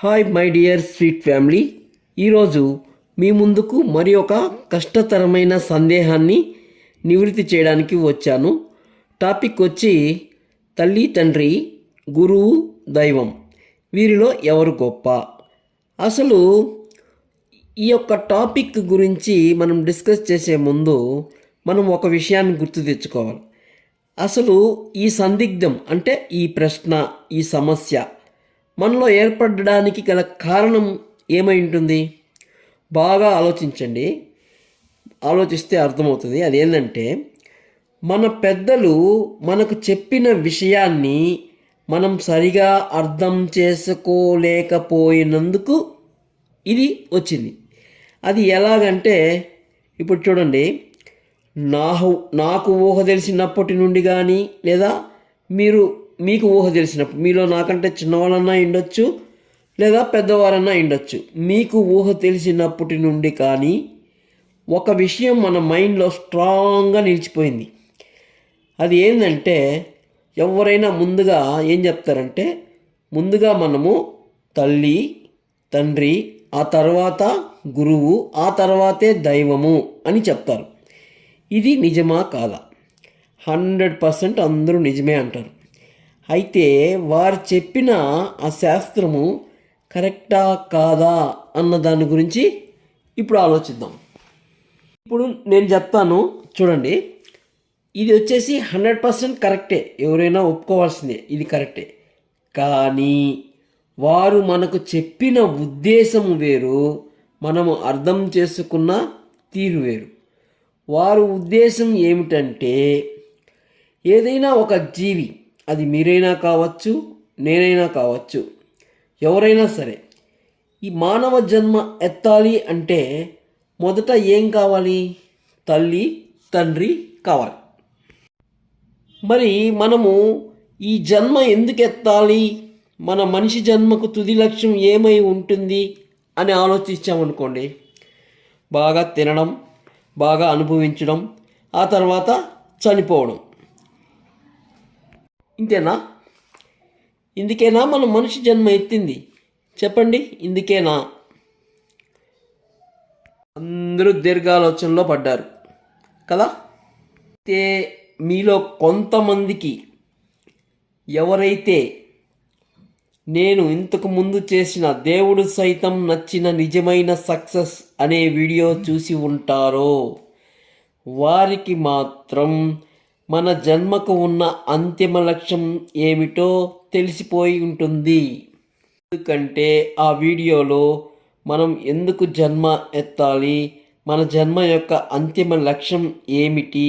Hi my dear sweet family. ఈరోజు మీ ముందుకు మరి ఒక కష్టతరమైన సందేహాన్ని నివృత్తి చేయడానికి వచ్చాను. టాపిక్ వచ్చి తల్లి, తండ్రి, గురువు, దైవం, వీరిలో ఎవరు గొప్ప? అసలు ఈ యొక్క టాపిక్ గురించి మనం డిస్కస్ చేసే ముందు మనం ఒక విషయాన్ని గుర్తు తెచ్చుకోవాలి. అసలు ఈ సందిగ్ధం అంటే ఈ ప్రశ్న, ఈ సమస్య మనలో ఏర్పడడానికి గల కారణం ఏమై ఉంటుంది? బాగా ఆలోచించండి. ఆలోచిస్తే అర్థమవుతుంది. అదేంటంటే, మన పెద్దలు మనకు చెప్పిన విషయాన్ని మనం సరిగా అర్థం చేసుకోలేకపోయినందుకు ఇది వచ్చింది. అది ఎలాగంటే, ఇప్పుడు చూడండి, నాకు ఊహ తెలిసినప్పటి నుండి కానీ, లేదా మీకు ఊహ తెలిసినప్పుడు, మీలో నాకంటే చిన్నవాళ్ళన్నా ఉండొచ్చు, లేదా పెద్దవారన్నా ఉండొచ్చు. మీకు ఊహ తెలిసినప్పటి నుండి కానీ ఒక విషయం మన మైండ్లో స్ట్రాంగ్గా నిలిచిపోయింది. అది ఏంటంటే, ఎవరైనా ముందుగా ఏం చెప్తారంటే, ముందుగా మనము తల్లి, తండ్రి, ఆ తర్వాత గురువు, ఆ తర్వాతే దైవము అని చెప్తారు. ఇది నిజమా కాదా? 100% అందరూ నిజమే అంటారు. అయితే వారు చెప్పిన ఆ శాస్త్రము కరెక్టా కాదా అన్న దాని గురించి ఇప్పుడు ఆలోచిద్దాం. ఇప్పుడు నేను చెప్తాను, చూడండి. ఇది వచ్చేసి 100% కరెక్టే, ఎవరైనా ఒప్పుకోవాల్సిందే, ఇది కరెక్టే. కానీ వారు మనకు చెప్పిన ఉద్దేశం వేరు, మనము అర్థం చేసుకున్న తీరు వేరు. వారు ఉద్దేశం ఏమిటంటే, ఏదైనా ఒక జీవి, అది మీరైనా కావచ్చు, నేనైనా కావచ్చు, ఎవరైనా సరే, ఈ మానవ జన్మ ఎత్తాలి అంటే మొదట ఏం కావాలి? తల్లి, తండ్రి కావాలి. మరి మనము ఈ జన్మ ఎందుకు ఎత్తాలి, మన మనిషి జన్మకు తుది లక్ష్యం ఏమై ఉంటుంది అని ఆలోచించామనుకోండి, బాగా తినడం, బాగా అనుభవించడం, ఆ తర్వాత చనిపోవడం. ఇంతేనా? ఇందుకేనా మనం మనిషి జన్మ ఎత్తింది? చెప్పండి, ఇందుకేనా? అందరూ దీర్ఘాలోచనలో పడ్డారు కదా. అయితే మీలో కొంతమందికి, ఎవరైతే నేను ఇంతకు ముందు చేసిన దేవుడు సైతం నచ్చిన నిజమైన సక్సెస్ అనే వీడియో చూసి ఉంటారో, వారికి మాత్రం మన జన్మకు ఉన్న అంతిమ లక్ష్యం ఏమిటో తెలిసిపోయి ఉంటుంది. ఎందుకంటే ఆ వీడియోలో మనం ఎందుకు జన్మ ఎత్తాలి, మన జన్మ యొక్క అంతిమ లక్ష్యం ఏమిటి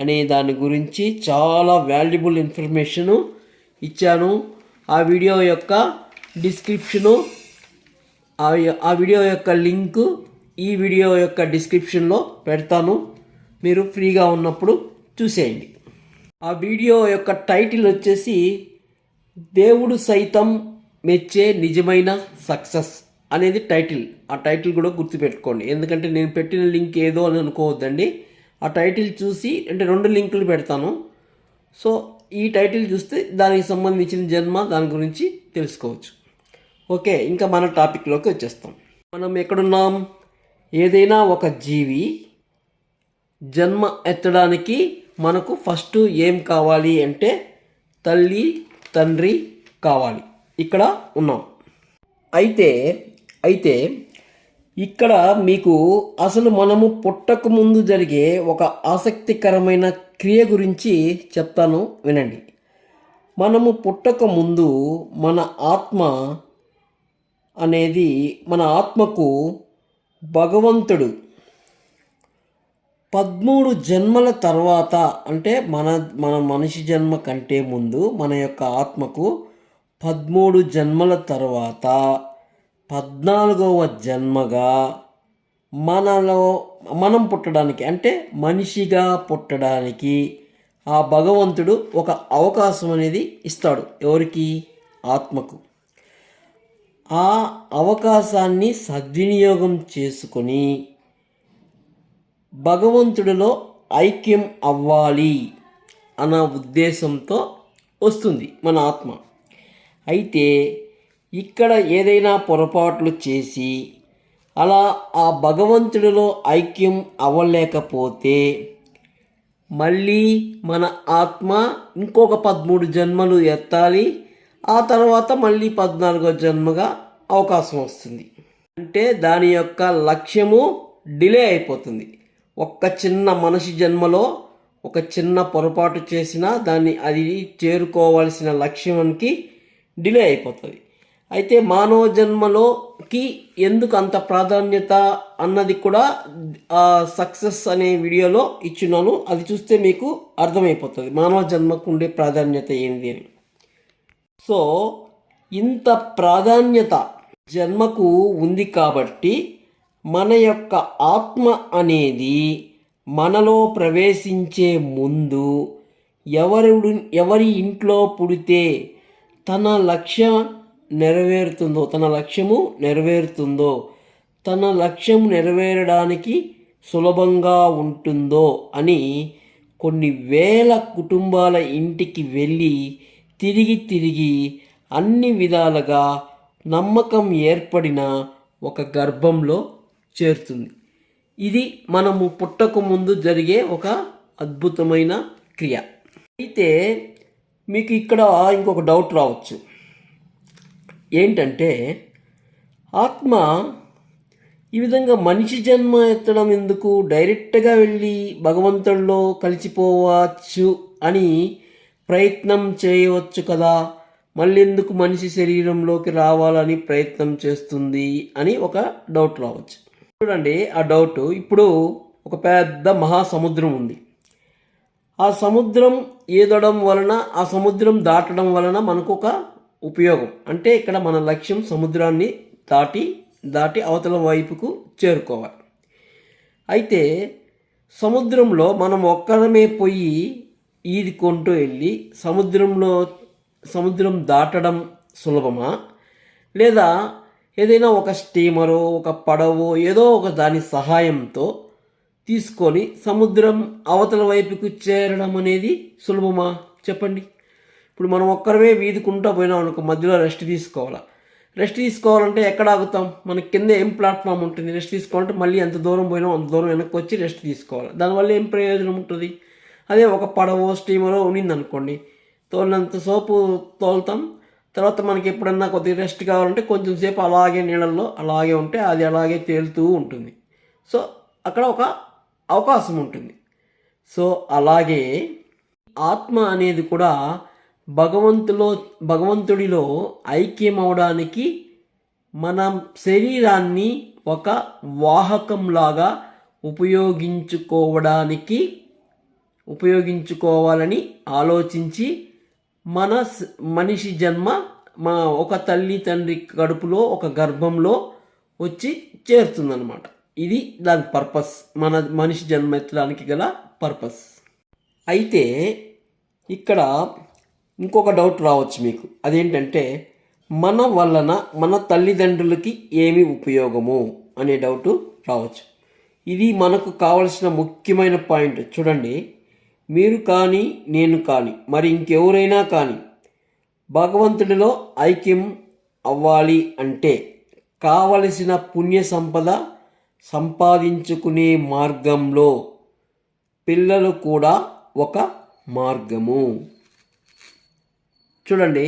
అనే దాని గురించి చాలా వాల్యుబుల్ ఇన్ఫర్మేషను ఇచ్చాను. ఆ వీడియో యొక్క డిస్క్రిప్షను, ఆ వీడియో యొక్క లింకు ఈ వీడియో యొక్క డిస్క్రిప్షన్లో పెడతాను. మీరు ఫ్రీగా ఉన్నప్పుడు చూసేయండి. ఆ వీడియో యొక్క టైటిల్ వచ్చేసి దేవుడు సైతం మెచ్చే నిజమైన సక్సెస్ అనేది టైటిల్. ఆ టైటిల్ కూడా గుర్తుపెట్టుకోండి, ఎందుకంటే నేను పెట్టిన లింక్ ఏదో అని అనుకోవద్దండి. ఆ టైటిల్ చూసి, అంటే 2 లింకులు పెడతాను, సో ఈ టైటిల్ చూస్తే దానికి సంబంధించిన జన్మ దాని గురించి తెలుసుకోవచ్చు. ఓకే, ఇంకా మన టాపిక్లోకి వచ్చేస్తాం. మనం ఎక్కడున్నాం? ఏదైనా ఒక జీవి జన్మ ఎత్తడానికి మనకు ఫస్ట్ ఏం కావాలి అంటే తల్లి, తండ్రి కావాలి. ఇక్కడ ఉన్నాం. అయితే ఇక్కడ మీకు అసలు మనము పుట్టక ముందు జరిగే ఒక ఆసక్తికరమైన క్రియ గురించి చెప్తాను, వినండి. మనము పుట్టక ముందు మన ఆత్మకు భగవంతుడు 13 జన్మల తర్వాత, అంటే మన మనిషి జన్మ కంటే ముందు మన యొక్క ఆత్మకు 13 జన్మల తర్వాత 14వ జన్మగా మనం పుట్టడానికి, అంటే మనిషిగా పుట్టడానికి ఆ భగవంతుడు ఒక అవకాశం అనేది ఇస్తాడు. ఎవరికి? ఆత్మకు. ఆ అవకాశాన్ని సద్వినియోగం చేసుకొని భగవంతుడిలో ఐక్యం అవ్వాలి అన్న ఉద్దేశంతో వస్తుంది మన ఆత్మ. అయితే ఇక్కడ ఏదైనా పొరపాట్లు చేసి అలా ఆ భగవంతుడిలో ఐక్యం అవ్వలేకపోతే మళ్ళీ మన ఆత్మ ఇంకొక 13 జన్మలు ఎత్తాలి. ఆ తర్వాత మళ్ళీ 14వ జన్మగా అవకాశం వస్తుంది. అంటే దాని యొక్క లక్ష్యము డిలే అయిపోతుంది. ఒక్క చిన్న మనిషి జన్మలో ఒక చిన్న పొరపాటు చేసినా అది చేరుకోవాల్సిన లక్ష్యానికి డిలే అయిపోతుంది. అయితే మానవ జన్మలోకి ఎందుకు అంత ప్రాధాన్యత అన్నది కూడా సక్సెస్ అనే వీడియోలో ఇచ్చినాను. అది చూస్తే మీకు అర్థమైపోతుంది మానవ జన్మకు ఉండే ప్రాధాన్యత ఏంటి అని. సో ఇంత ప్రాధాన్యత జన్మకు ఉంది కాబట్టి మన యొక్క ఆత్మ అనేది మనలో ప్రవేశించే ముందు ఎవరి ఇంట్లో పుడితే తన లక్ష్యం నెరవేరుతుందో తన లక్ష్యం నెరవేరడానికి సులభంగా ఉంటుందో అని కొన్ని వేల కుటుంబాల ఇంటికి వెళ్ళి తిరిగి అన్ని విధాలుగా నమ్మకం ఏర్పడిన ఒక గర్భంలో చేరుతుంది. ఇది మనము పుట్టక ముందు జరిగే ఒక అద్భుతమైన క్రియ. అయితే మీకు ఇక్కడ ఇంకొక డౌట్ రావచ్చు. ఏంటంటే ఆత్మ ఈ విధంగా మనిషి జన్మ ఎత్తడం ఎందుకు, డైరెక్ట్గా వెళ్ళి భగవంతుడిలో కలిసిపోవచ్చు అని ప్రయత్నం చేయవచ్చు కదా, మళ్ళీ ఎందుకు మనిషి శరీరంలోకి రావాలని ప్రయత్నం చేస్తుంది అని ఒక డౌట్ రావచ్చు. చూడండి, ఆ డౌట్, ఇప్పుడు ఒక పెద్ద మహాసముద్రం ఉంది. ఆ సముద్రం ఈదడం వలన, ఆ సముద్రం దాటడం వలన మనకు ఒక ఉపయోగం. అంటే ఇక్కడ మన లక్ష్యం సముద్రాన్ని దాటి అవతల వైపుకు చేరుకోవాలి. అయితే సముద్రంలో మనం ఒక్కరమే పోయి ఈదుకుంటూ వెళ్ళి సముద్రం దాటడం సులభమా, లేదా ఏదైనా ఒక స్టీమరో ఒక పడవో ఏదో ఒక దాని సహాయంతో తీసుకొని సముద్రం అవతల వైపుకు చేరడం అనేది సులభమా చెప్పండి. ఇప్పుడు మనం ఒక్కరమే వీధుకుంటూ పోయినాం అనుకో, మధ్యలో రెస్ట్ తీసుకోవాలంటే ఎక్కడ ఆగుతాం? మనకి కింద ఏం ప్లాట్ఫామ్ ఉంటుంది? రెస్ట్ తీసుకోవాలంటే మళ్ళీ ఎంత దూరం పోయినాం అంత దూరం వెనక్కి వచ్చి రెస్ట్ తీసుకోవాలి. దానివల్ల ఏం ప్రయోజనం ఉంటుంది? అదే ఒక పడవో స్టీమరో ఉన్నిందనుకోండి, తోలినంత సోపు తోలుతాం. తర్వాత మనకి ఎప్పుడన్నా కొద్దిగా రెస్ట్ కావాలంటే కొంచెం సేపు అలాగే నీళ్ళల్లో అలాగే ఉంటే అది అలాగే తేలుతూ ఉంటుంది. సో అక్కడ ఒక అవకాశం ఉంటుంది. సో అలాగే ఆత్మ అనేది కూడా భగవంతుడిలో ఐక్యమవడానికి మన శరీరాన్ని ఒక వాహకంలాగా ఉపయోగించుకోవాలని ఆలోచించి మనిషి జన్మ ఒక తల్లి తండ్రి కడుపులో ఒక గర్భంలో వచ్చి చేరుతుందన్నమాట. ఇది దాని పర్పస్, మనిషి జన్మ ఎత్తడానికి గల పర్పస్. అయితే ఇక్కడ ఇంకొక డౌట్ రావచ్చు మీకు. అదేంటంటే మన వలన మన తల్లిదండ్రులకి ఏమి ఉపయోగము అనే డౌట్ రావచ్చు. ఇది మనకు కావలసిన ముఖ్యమైన పాయింట్. చూడండి, మీరు కానీ నేను కానీ మరి ఇంకెవరైనా కానీ భగవంతుడిలో ఐక్యం అవ్వాలి అంటే కావలసిన పుణ్య సంపద సంపాదించుకునే మార్గంలో పిల్లలు కూడా ఒక మార్గము. చూడండి,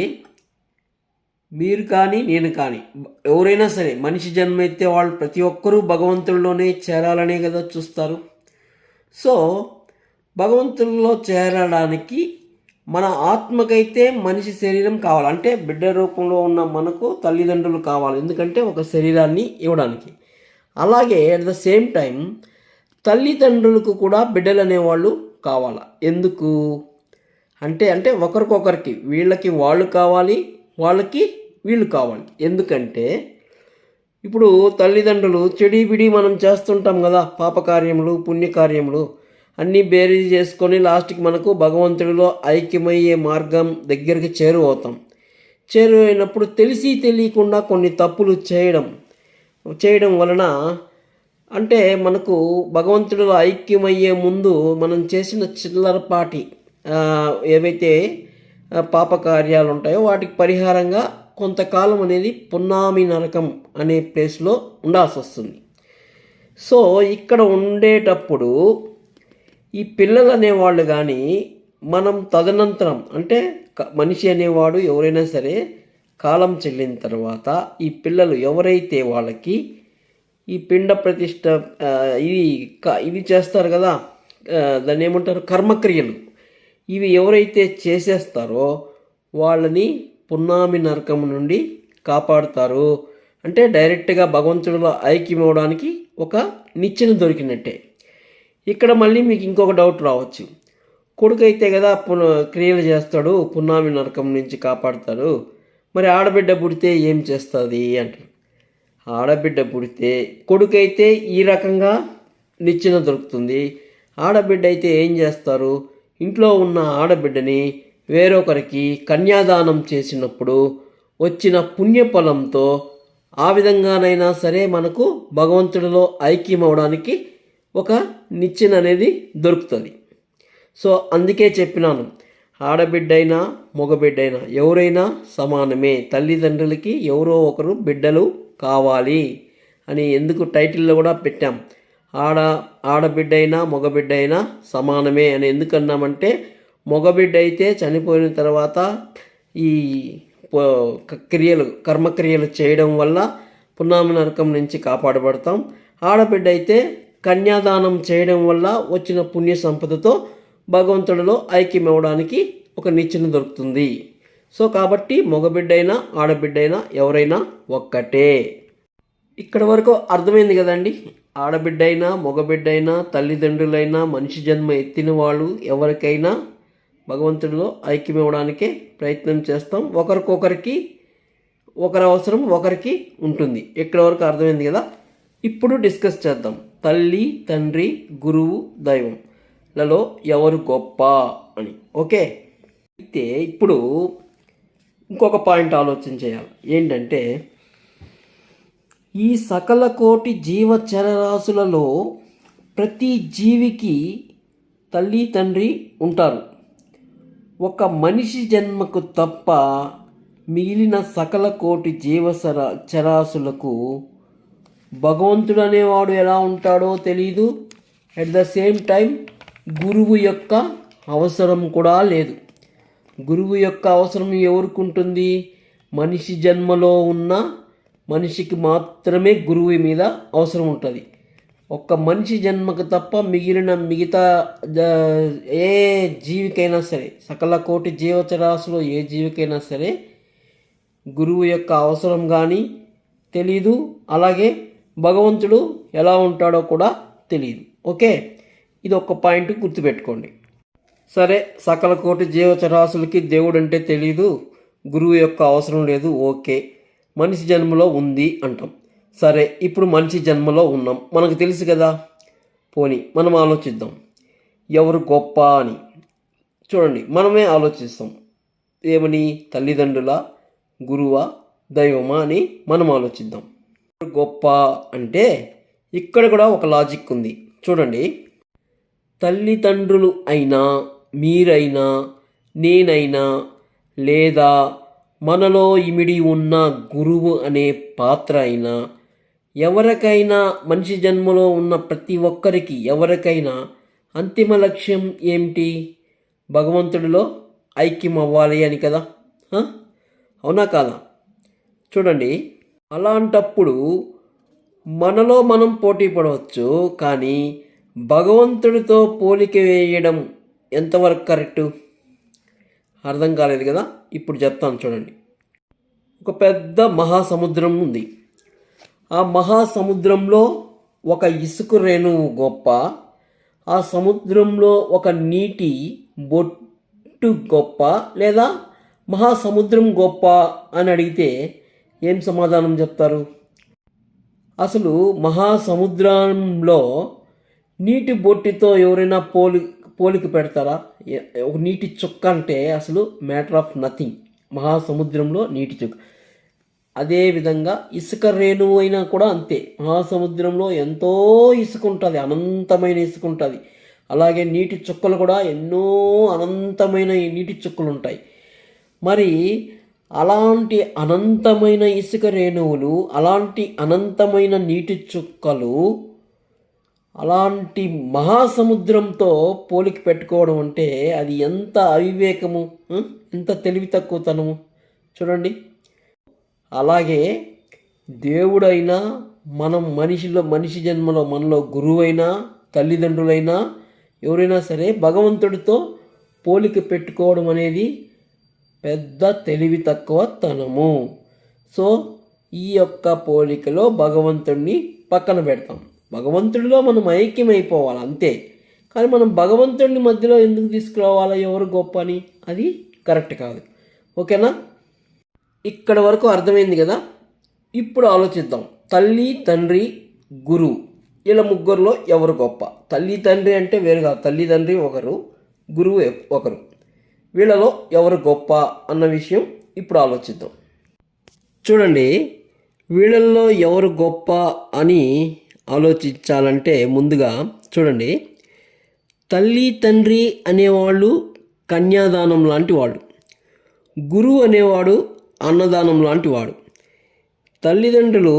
మీరు కానీ నేను కానీ ఎవరైనా సరే మనిషి జన్మ ఎత్తే వాళ్ళు ప్రతి ఒక్కరూ భగవంతుడిలోనే చేరాలనే కదా చూస్తారు. సో భగవంతుడిలో చేరడానికి మన ఆత్మకైతే మనిషి శరీరం కావాలి. అంటే బిడ్డ రూపంలో ఉన్న మనకు తల్లిదండ్రులు కావాలి, ఎందుకంటే ఒక శరీరాన్ని ఇవ్వడానికి. అలాగే అట్ ద సేమ్ టైం తల్లిదండ్రులకు కూడా బిడ్డలు అనేవాళ్ళు కావాలి. ఎందుకు అంటే ఒకరికొకరికి, వీళ్ళకి వాళ్ళు కావాలి, వాళ్ళకి వీళ్ళు కావాలి. ఎందుకంటే ఇప్పుడు తల్లిదండ్రులు చెడిబిడి మనం చేస్తుంటాం కదా, పాపకార్యములు పుణ్యకార్యములు అన్నీ బేరీజ్ చేసుకొని లాస్ట్కి మనకు భగవంతుడిలో ఐక్యమయ్యే మార్గం దగ్గరికి చేరువైనప్పుడు తెలియకుండా కొన్ని తప్పులు చేయడం వలన అంటే మనకు భగవంతుడిలో ఐక్యమయ్యే ముందు మనం చేసిన చిల్లరపాటి ఏవైతే పాపకార్యాలు ఉంటాయో వాటికి పరిహారంగా కొంతకాలం అనేది పున్నామి నరకం అనే ప్లేస్లో ఉండాల్సి వస్తుంది. సో ఇక్కడ ఉండేటప్పుడు ఈ పిల్లలు అనేవాళ్ళు కానీ మనం తదనంతరం అంటే మనిషి అనేవాడు ఎవరైనా సరే కాలం చెల్లిన తర్వాత ఈ పిల్లలు ఎవరైతే వాళ్ళకి ఈ పిండ ప్రతిష్ట ఇవి చేస్తారు కదా, దాన్ని ఏమంటారు, కర్మక్రియలు, ఇవి ఎవరైతే చేసేస్తారో వాళ్ళని పున్నామి నరకం నుండి కాపాడుతారు. అంటే డైరెక్ట్గా భగవంతుడిలో ఐక్యమవడానికి ఒక నిచ్చెన దొరికినట్టే. ఇక్కడ మళ్ళీ మీకు ఇంకొక డౌట్ రావచ్చు, కొడుకైతే కదా క్రియలు చేస్తాడు, పున్నామి నరకం నుంచి కాపాడుతాడు, మరి ఆడబిడ్డ పుడితే ఏం చేస్తుంది అంటారు. ఆడబిడ్డ పుడితే కొడుకైతే ఈ రకంగా నిచ్చెన దొరుకుతుంది, ఆడబిడ్డ అయితే ఏం చేస్తారు, ఇంట్లో ఉన్న ఆడబిడ్డని వేరొకరికి కన్యాదానం చేసినప్పుడు వచ్చిన పుణ్యఫలంతో ఆ విధంగానైనా సరే మనకు భగవంతుడిలో ఐక్యమవడానికి ఒక నిచ్చెన అనేది దొరుకుతుంది. సో అందుకే చెప్పినాను, ఆడబిడ్డైనా మగబిడ్డైనా ఎవరైనా సమానమే, తల్లిదండ్రులకి ఎవరో ఒకరు బిడ్డలు కావాలి అని ఎందుకు టైటిల్లో కూడా పెట్టాం. ఆడబిడ్డైనా మగబిడ్డ అయినా సమానమే అని ఎందుకన్నామంటే, మగబిడ్డ అయితే చనిపోయిన తర్వాత ఈ కర్మక్రియలు చేయడం వల్ల పున్నామి నరకం నుంచి కాపాడబడతాం. ఆడబిడ్డ అయితే కన్యాదానం చేయడం వల్ల వచ్చిన పుణ్య సంపదతో భగవంతుడిలో ఐక్యమవడానికి ఒక నిచ్చెన దొరుకుతుంది. సో కాబట్టి మగబిడ్డైనా ఆడబిడ్డైనా ఎవరైనా ఒక్కటే. ఇక్కడ వరకు అర్థమైంది కదండి. ఆడబిడ్డైనా మగబిడ్డైనా తల్లిదండ్రులైనా మనిషి జన్మ ఎత్తిన వాళ్ళు ఎవరికైనా భగవంతుడిలో ఐక్యమవడానికే ప్రయత్నం చేస్తాం. ఒకరికొకరికి ఒకరి అవసరం ఒకరికి ఉంటుంది. ఇక్కడ వరకు అర్థమైంది కదా. ఇప్పుడు డిస్కస్ చేద్దాం, తల్లి తండ్రి గురువు దైవం లలో ఎవరు గొప్ప అని. ఓకే, అయితే ఇప్పుడు ఇంకొక పాయింట్ ఆలోచన చేయాలి. ఏంటంటే, ఈ సకల కోటి జీవచరరాశులలో ప్రతి జీవికి తల్లి తండ్రి ఉంటారు. ఒక మనిషి జన్మకు తప్ప మిగిలిన సకల కోటి చరాశులకు భగవంతుడు అనేవాడు ఎలా ఉంటాడో తెలీదు. అట్ ద సేమ్ టైం గురువు యొక్క అవసరం కూడా లేదు. గురువు యొక్క అవసరం ఎవరికి ఉంటుంది? మనిషి జన్మలో ఉన్న మనిషికి మాత్రమే గురువు మీద అవసరం ఉంటుంది. ఒక్క మనిషి జన్మకు తప్ప మిగతా ఏ జీవికైనా సరే, సకల కోటి జీవచరాశులు ఏ జీవికైనా సరే గురువు యొక్క అవసరం కానీ తెలీదు. అలాగే భగవంతుడు ఎలా ఉంటాడో కూడా తెలియదు. ఓకే, ఇది ఒక పాయింట్ గుర్తుపెట్టుకోండి. సరే, సకల కోటి జీవచరాశులకి దేవుడు అంటే తెలీదు, గురువు యొక్క అవసరం లేదు. ఓకే, మనిషి జన్మలో ఉంది అంటాం. సరే, ఇప్పుడు మనిషి జన్మలో ఉన్నాం, మనకు తెలుసు కదా. పోనీ మనం ఆలోచిద్దాం, ఎవరు గొప్ప అని. చూడండి, మనమే ఆలోచిస్తాం. ఏమని? తల్లిదండ్రుల, గురువా, దైవమా అని మనం ఆలోచిద్దాం. గొప్ప అంటే ఇక్కడ కూడా ఒక లాజిక్ ఉంది. చూడండి, తల్లిదండ్రులు అయినా, మీరైనా, నేనైనా, లేదా మనలో ఇమిడి ఉన్న గురువు అనే పాత్ర అయినా, ఎవరికైనా మనిషి జన్మలో ఉన్న ప్రతి ఒక్కరికి ఎవరికైనా అంతిమ లక్ష్యం ఏమిటి? భగవంతుడిలో ఐక్యం అవ్వాలి అని కదా. అవునా కాదా? చూడండి, అలాంటప్పుడు మనలో మనం పోటీ పడవచ్చు, కానీ భగవంతుడితో పోలిక వేయడం ఎంతవరకు కరెక్టు? అర్థం కాలేదు కదా. ఇప్పుడు చెప్తాను చూడండి. ఒక పెద్ద మహాసముద్రం ఉంది. ఆ మహాసముద్రంలో ఒక ఇసుక రేణువు గొప్ప, ఆ సముద్రంలో ఒక నీటి బొట్టు గొప్ప, లేదా మహాసముద్రం గొప్ప అని అడిగితే ఏం సమాధానం చెప్తారు? అసలు మహాసముద్రంలో నీటి బొట్టితో ఎవరైనా పోలిక పెడతారా? ఒక నీటి చుక్క అంటే అసలు మ్యాటర్ ఆఫ్ నథింగ్. మహాసముద్రంలో నీటి చుక్క. అదేవిధంగా ఇసుక రేణువు అయినా కూడా అంతే. మహాసముద్రంలో ఎంతో ఇసుక ఉంటుంది, అనంతమైన ఇసుక ఉంటుంది. అలాగే నీటి చుక్కలు కూడా ఎన్నో అనంతమైన నీటి చుక్కలు ఉంటాయి. మరి అలాంటి అనంతమైన ఇసుక రేణువులు, అలాంటి అనంతమైన నీటి చుక్కలు, అలాంటి మహాసముద్రంతో పోలిక పెట్టుకోవడం అంటే అది ఎంత అవివేకము, ఎంత తెలివి తక్కువతనము చూడండి. అలాగే దేవుడైనా, మనం మనిషి జన్మలో మనలో గురువైనా, తల్లిదండ్రులైనా, ఎవరైనా సరే భగవంతుడితో పోలిక పెట్టుకోవడం అనేది పెద్ద తెలివి తక్కువతనము. సో ఈ యొక్క పోలికలో భగవంతుడిని పక్కన పెడతాం. భగవంతుడిలో మనం ఐక్యమైపోవాలి అంతే. కానీ మనం భగవంతుడిని మధ్యలో ఎందుకు తీసుకురావాలా, ఎవరు గొప్ప అని? అది కరెక్ట్ కాదు. ఓకేనా? ఇక్కడ వరకు అర్థమైంది కదా. ఇప్పుడు ఆలోచిద్దాం. తల్లి, తండ్రి, గురువు, వీళ్ళ ముగ్గురులో ఎవరు గొప్ప? తల్లి తండ్రి అంటే వేరు కాదు. తల్లి తండ్రి ఒకరు, గురువు ఒకరు. వీళ్ళలో ఎవరు గొప్ప అన్న విషయం ఇప్పుడు ఆలోచిద్దాం. చూడండి, వీళ్ళల్లో ఎవరు గొప్ప అని ఆలోచించాలంటే ముందుగా చూడండి, తల్లి తండ్రి అనేవాళ్ళు కన్యాదానం లాంటి వాడు, గురువు అనేవాడు అన్నదానం లాంటి వాడు. తల్లిదండ్రులు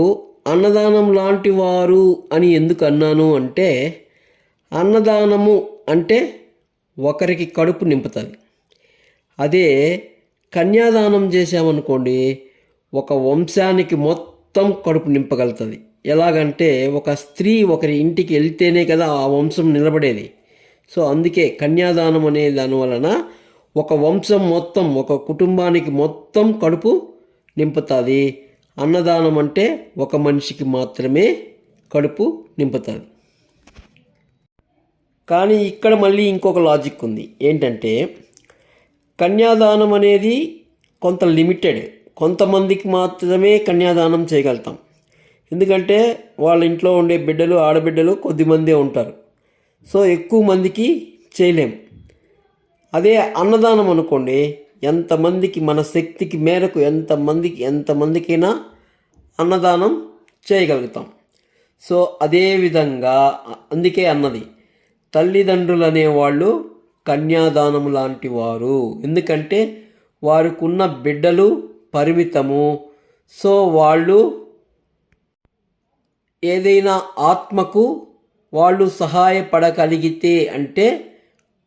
అన్నదానం లాంటి వారు అని ఎందుకు అన్నాను అంటే, అన్నదానము అంటే ఒకరికి కడుపు నింపుతుంది. అదే కన్యాదానం చేసామనుకోండి, ఒక వంశానికి మొత్తం కడుపు నింపగలుగుతుంది. ఎలాగంటే ఒక స్త్రీ ఒకరి ఇంటికి వెళ్తేనే కదా ఆ వంశం నిలబడేది. సో అందుకే కన్యాదానం అనే దాని వలన ఒక వంశం మొత్తం, ఒక కుటుంబానికి మొత్తం కడుపు నింపుతుంది. అన్నదానం అంటే ఒక మనిషికి మాత్రమే కడుపు నింపుతుంది. కానీ ఇక్కడ మళ్ళీ ఇంకొక లాజిక్ ఉంది. ఏంటంటే కన్యాదానం అనేది కొంత లిమిటెడ్, కొంతమందికి మాత్రమే కన్యాదానం చేయగలుగుతాం. ఎందుకంటే వాళ్ళ ఇంట్లో ఉండే బిడ్డలు, ఆడబిడ్డలు కొద్దిమందే ఉంటారు. సో ఎక్కువ మందికి చేయలేం. అదే అన్నదానం అనుకోండి, ఎంతమందికి, మన శక్తికి మేరకు ఎంతమందికైనా అన్నదానం చేయగలుగుతాం. సో అదేవిధంగా అందుకే అన్నది, తల్లిదండ్రులు అనేవాళ్ళు కన్యాదానం లాంటి వారు. ఎందుకంటే వారికి ఉన్న బిడ్డలు పరిమితము. సో వాళ్ళు ఏదైనా ఆత్మకు వాళ్ళు సహాయపడగలిగితే అంటే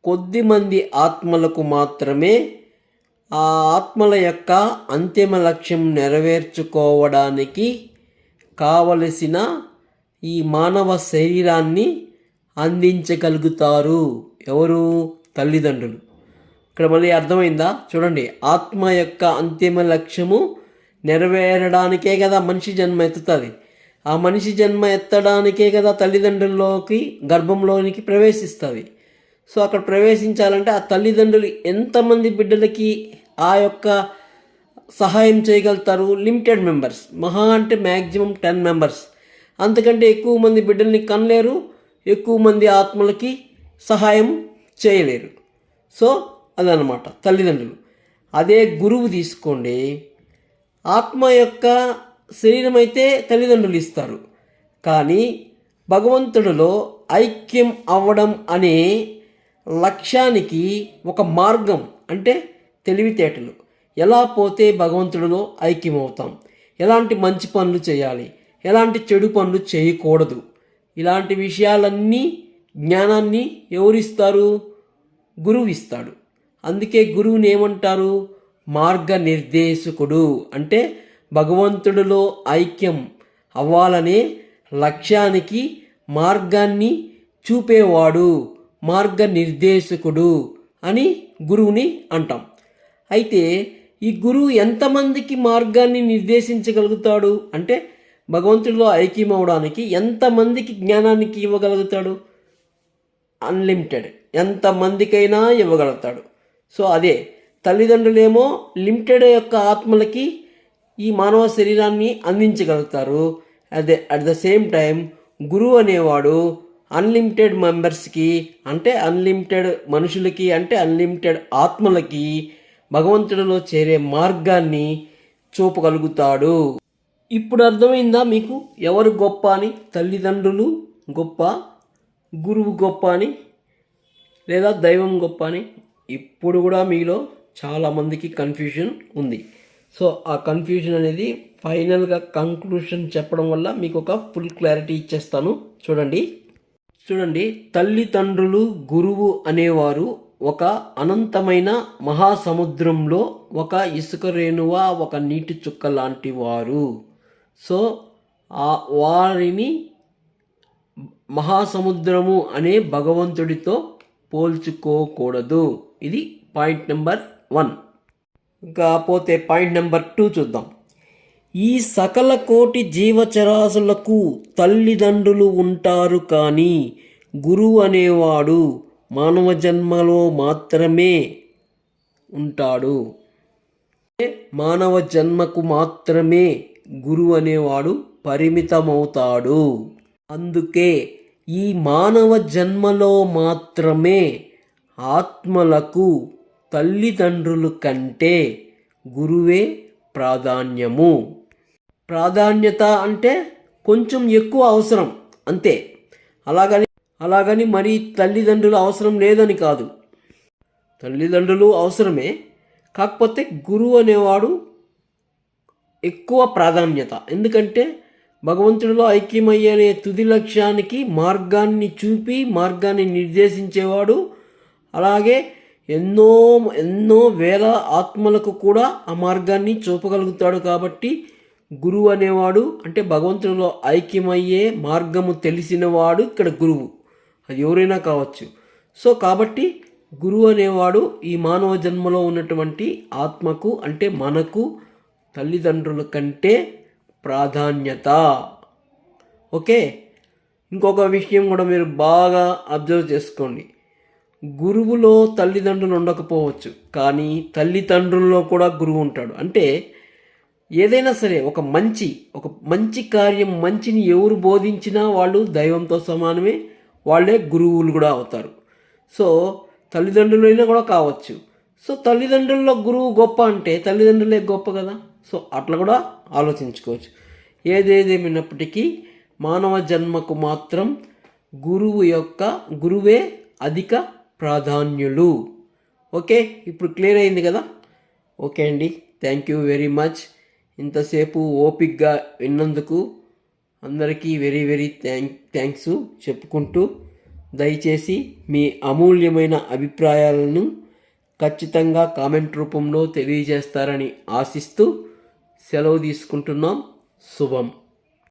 కొద్దిమంది ఆత్మలకు మాత్రమే ఆ ఆత్మల యొక్క అంతిమ లక్ష్యం నెరవేర్చుకోవడానికి కావలసిన ఈ మానవ శరీరాన్ని అందించగలుగుతారు. ఎవరు? తల్లిదండ్రులు. ఇక్కడ మళ్ళీ అర్థమైందా? చూడండి, ఆత్మ యొక్క అంతిమ లక్ష్యము నెరవేరడానికే కదా మనిషి జన్మ ఎత్తుతుంది. ఆ మనిషి జన్మ ఎత్తడానికే కదా తల్లిదండ్రుల్లోకి, గర్భంలోనికి ప్రవేశిస్తుంది. సో అక్కడ ప్రవేశించాలంటే ఆ తల్లిదండ్రులు ఎంతమంది బిడ్డలకి ఆ యొక్క సహాయం చేయగలుగుతారు? లిమిటెడ్ మెంబర్స్, మహా అంటే మ్యాక్సిమం 10 మెంబర్స్. అంతకంటే ఎక్కువ మంది బిడ్డల్ని కనలేరు, ఎక్కువ మంది ఆత్మలకి సహాయం చేయలేరు. సో అదనమాట తల్లిదండ్రులు. అదే గురువు తీసుకోండి, ఆత్మ యొక్క శరీరం అయితే తల్లిదండ్రులు ఇస్తారు. కానీ భగవంతుడిలో ఐక్యం అవ్వడం అనే లక్ష్యానికి ఒక మార్గం అంటే తెలివితేటలు. ఎలా పోతే భగవంతుడిలో ఐక్యమవుతాం, ఎలాంటి మంచి పనులు చేయాలి, ఎలాంటి చెడు పనులు చేయకూడదు, ఇలాంటి విషయాలన్నీ జ్ఞానాన్ని ఎవరిస్తారు? గురువు ఇస్తాడు. అందుకే గురువుని ఏమంటారు? మార్గనిర్దేశకుడు. అంటే భగవంతుడిలో ఐక్యం అవ్వాలనే లక్ష్యానికి మార్గాన్ని చూపేవాడు, మార్గనిర్దేశకుడు అని గురువుని అంటాం. అయితే ఈ గురువు ఎంతమందికి మార్గాన్ని నిర్దేశించగలుగుతాడు అంటే భగవంతుడిలో ఐక్యం అవడానికి ఎంతమందికి జ్ఞానానికి ఇవ్వగలుగుతాడు? అన్లిమిటెడ్, ఎంతమందికైనా ఇవ్వగలుగుతాడు. సో అదే తల్లిదండ్రులేమో లిమిటెడ్ యొక్క ఆత్మలకి ఈ మానవ శరీరాన్ని అందించగలుగుతారు. అదే అట్ ద సేమ్ టైం గురువు అనేవాడు అన్లిమిటెడ్ మెంబర్స్కి, అంటే అన్లిమిటెడ్ మనుషులకి, అంటే అన్లిమిటెడ్ ఆత్మలకి భగవంతుడిలో చేరే మార్గాన్ని చూపగలుగుతాడు. ఇప్పుడు అర్థమైందా మీకు ఎవరు గొప్ప అని? తల్లిదండ్రులు గొప్ప, గురువు గొప్ప అని, లేదా దైవం గొప్ప అని? ఇప్పుడు కూడా మీలో చాలామందికి కన్ఫ్యూజన్ ఉంది. సో ఆ కన్ఫ్యూజన్ అనేది ఫైనల్గా కంక్లూషన్ చెప్పడం వల్ల మీకు ఒక ఫుల్ క్లారిటీ ఇచ్చేస్తాను. చూడండి, తల్లిదండ్రులు, గురువు అనేవారు ఒక అనంతమైన మహాసముద్రంలో ఒక ఇసుక రేణువ, ఒక నీటి చుక్క లాంటి వారు. సో వారిని మహాసముద్రము అనే భగవంతుడితో పోల్చుకోకూడదు. ఇది పాయింట్ నెంబర్ 1. ఇంకా పోతే పాయింట్ నెంబర్ 2 చూద్దాం. ఈ సకల కోటి జీవచరాశులకు తల్లిదండ్రులు ఉంటారు, కానీ గురువు అనేవాడు మానవ జన్మలో మాత్రమే ఉంటాడు. మానవ జన్మకు మాత్రమే గురువు అనేవాడు పరిమితమవుతాడు. అందుకే ఈ మానవ జన్మలో మాత్రమే ఆత్మలకు తల్లిదండ్రుల కంటే గురువే ప్రాధాన్యము. ప్రాధాన్యత అంటే కొంచెం ఎక్కువ అవసరం అంతే. అలాగని మరి తల్లిదండ్రులు అవసరం లేదని కాదు. తల్లిదండ్రులు అవసరమే, కాకపోతే గురువు అనేవాడు ఎక్కువ ప్రాధాన్యత. ఎందుకంటే భగవంతుడిలో ఐక్యమయ్యే తుది లక్ష్యానికి మార్గాన్ని చూపి మార్గాన్ని నిర్దేశించేవాడు. అలాగే ఎన్నో వేల ఆత్మలకు కూడా ఆ మార్గాన్ని చూపగలుగుతాడు. కాబట్టి గురువు అనేవాడు అంటే భగవంతుడిలో ఐక్యమయ్యే మార్గము తెలిసినవాడు ఇక్కడ గురువు. అది ఎవరైనా కావచ్చు. సో కాబట్టి గురువు అనేవాడు ఈ మానవ జన్మలో ఉన్నటువంటి ఆత్మకు అంటే మనకు తల్లిదండ్రుల కంటే ప్రాధాన్యత. ఓకే, ఇంకొక విషయం కూడా మీరు బాగా అబ్జర్వ్ చేసుకోండి. గురువులో తల్లిదండ్రులు ఉండకపోవచ్చు, కానీ తల్లిదండ్రుల్లో కూడా గురువు ఉంటాడు. అంటే ఏదైనా సరే ఒక మంచి కార్యం, మంచిని ఎవరు బోధించినా వాళ్ళు దైవంతో సమానమే, వాళ్ళే గురువులు కూడా అవుతారు. సో తల్లిదండ్రులైనా కూడా కావచ్చు. సో తల్లిదండ్రుల్లో గురువు గొప్ప అంటే తల్లిదండ్రులే గొప్ప కదా. సో అట్లా కూడా ఆలోచించుకోవచ్చు. ఏదేదేమైనప్పటికీ మానవ జన్మకు మాత్రం గురువే అధిక ప్రాధాన్యులు. ఓకే, ఇప్పుడు క్లియర్ అయింది కదా. ఓకే అండి, థ్యాంక్ యూ వెరీ మచ్. ఇంతసేపు ఓపిక్గా విన్నందుకు అందరికీ వెరీ వెరీ థ్యాంక్స్ చెప్పుకుంటూ, దయచేసి మీ అమూల్యమైన అభిప్రాయాలను ఖచ్చితంగా కామెంట్ రూపంలో తెలియజేస్తారని ఆశిస్తూ సెలవు తీసుకుంటున్నాం. శుభం.